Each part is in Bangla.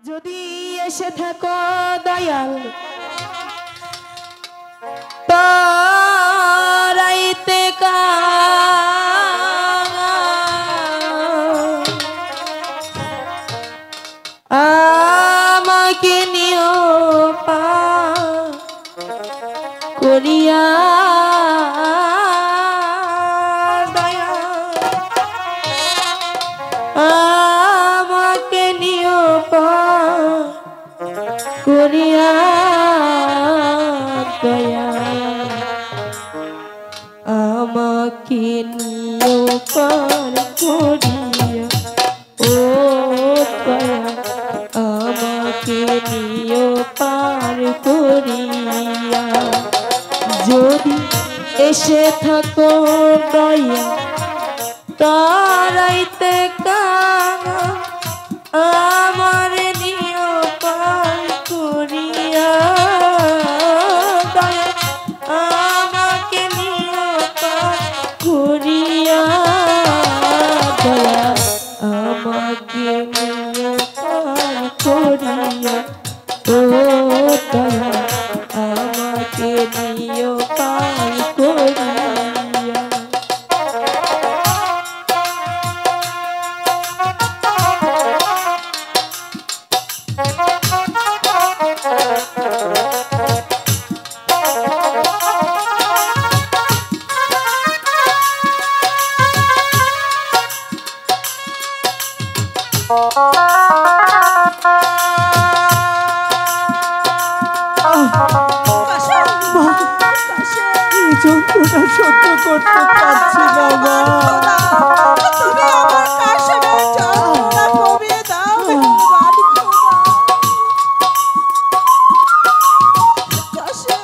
যদি এসে থাকো দয়াল তারাইতে আমাকে নিও পা করিয়া করিয়া দয়া আমাকে নিও পার করিয়া ও দয়া আমাকে নিও পার করিয়া যদি এসে থাকো দয়া তারাইতে আমার নিও পার করিয়া দয়া আমাকে নিও পার করিয়া দয়া আমাকে নিও পার করিয়া ও দয়া আমাকে নিও পার করিয়া যন্ত্রণা সহ্য করতে পারছি না মা। তুমি আমার কাশেমের যন্ত্রণা কমিয়ে দাও কাশেম।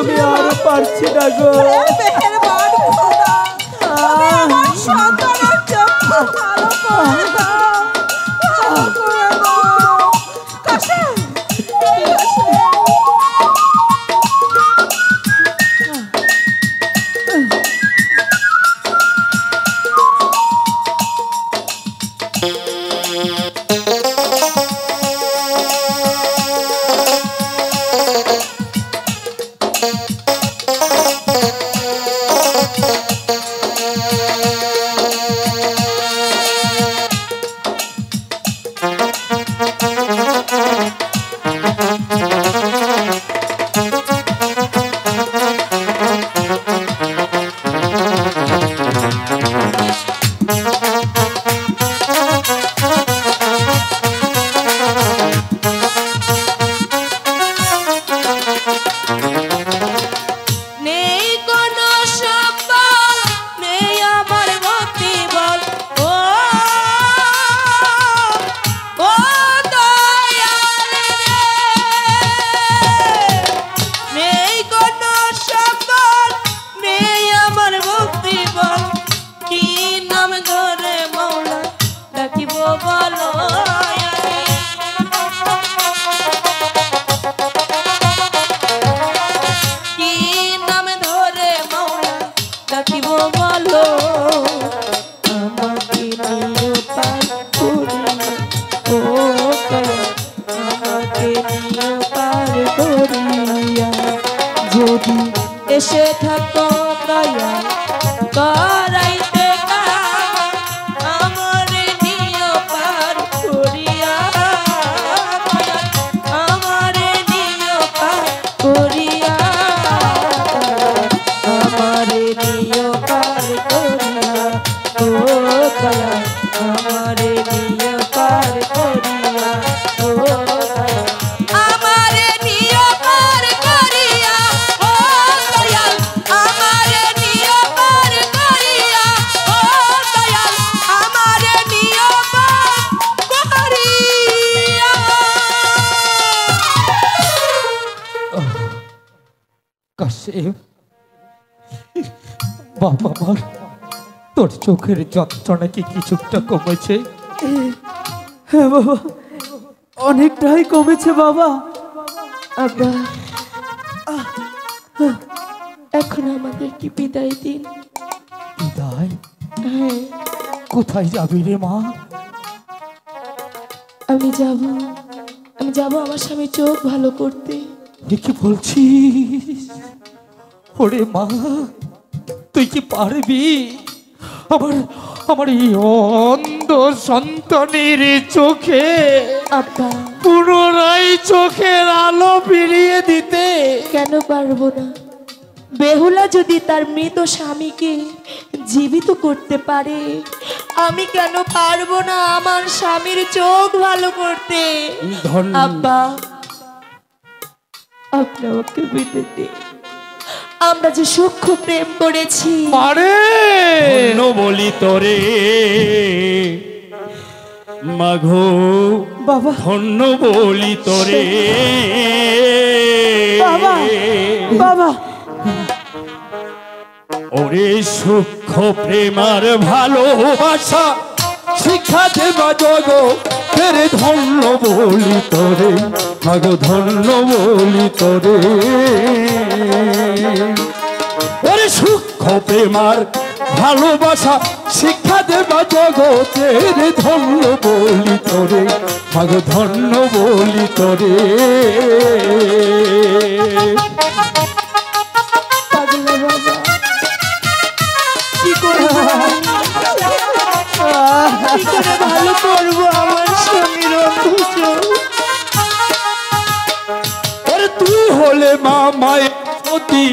আমি আর পারছি না গো। মেহেরবান খোদা, তুমি আমার সন্তানের চক্ষু ভালো করে দাও, ভালো করে দাও। কাশেম, কাশেম। কাছে এসে থাকো দয়া করাইতে কাম আমার নিয় পার করিয়া আমার নিয় পার করিয়া আমার নিয় পার করিয়া ও দয়া আমার নিয় পার করিয়া ও আমার নিয় পার করিয়া ও দয়াল আমার নিয় পার করিয়া ও দয়াল আমার নিয় পার করিয়া কাশেম বাবা আমার তোর চোখের যন্ত্রণা কি কিছুটা কমেছে? হ্যাঁ বাবা, অনেকটাই কমেছে বাবা। আব্বা এখন আমাদেরকে বিদায় দিন। বিদায়? হ্যাঁ কোথায় যাবি রে মা? আমি যাব আমার স্বামীর চোখ ভালো করতে। কি বলছিস? ওরে মা, তুই কি পারবি আমার আমার এই অন্ধ সন্তানের চোখে আব্বা পুনরায় চোখের আলো ফিরিয়ে দিতে? কেন পারবো না? বেহুলা যদি তার মৃত স্বামীকে জীবিত করতে পারে, আমি কেন পারবো না আমার স্বামীর চোখ ভালো করতে? আব্বা আপনি আমাকে বিদায় দিন। আমরা যে সূক্ষ্ম প্রেম করেছি। আরে ধন্য বলি তোরে মাঘো বাবা ধন্য বলি তোরে বাবা বাবা ওরে সূক্ষ্ম প্রেমার ভালোবাসা শিক্ষা দেবা জগতের ধন্য বলি তোরে মাগো ধন্য বলি তোরে ওরে সূক্ষ্ম প্রেমার ভালোবাসা শিক্ষা দেবা জগতের ধন্য বলি তোরে মাগো ধন্য বলি তোরে পাগলা বাবা কি করে ভালো করবো আমার স্বামীর অন্ধ চোখ? ওরে তুই হলে মা মায়ের প্রতি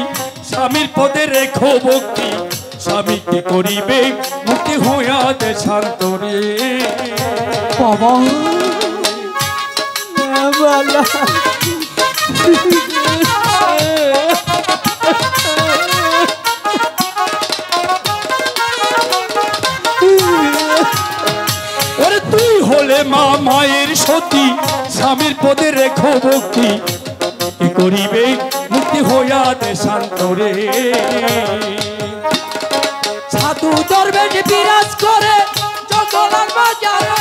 স্বামীর পদে রেখো ভক্তি স্বামীকে করিবে মুক্তি হইয়া দে শান্তরে বাবা বাবা ওরে তুই হলে মা মায়ের সতী স্বামীর পদে রেখো ভক্তি কি করিবে মুক্তি হইয়া দে শান্তরে সাধু দরবেশ বিরাজ করে জগলার বাজারে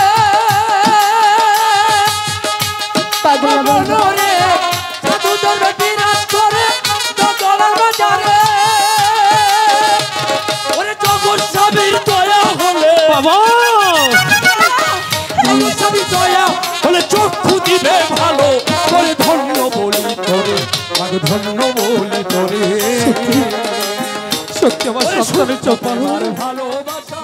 পাগলা বাবা রে সাধু দরবেশ বিরাজ করে জগলার বাজারে ওরে জগৎ স্বামীর দয়া হলে বাবা জগৎ স্বামীর দয়া হলে চক্ষু দিবে ভালো করে ধন্য বলি তোরে মাগো ধন্য বলি তোরে সত্যি আমার সন্তানের চোখ আমার ভালোবাসা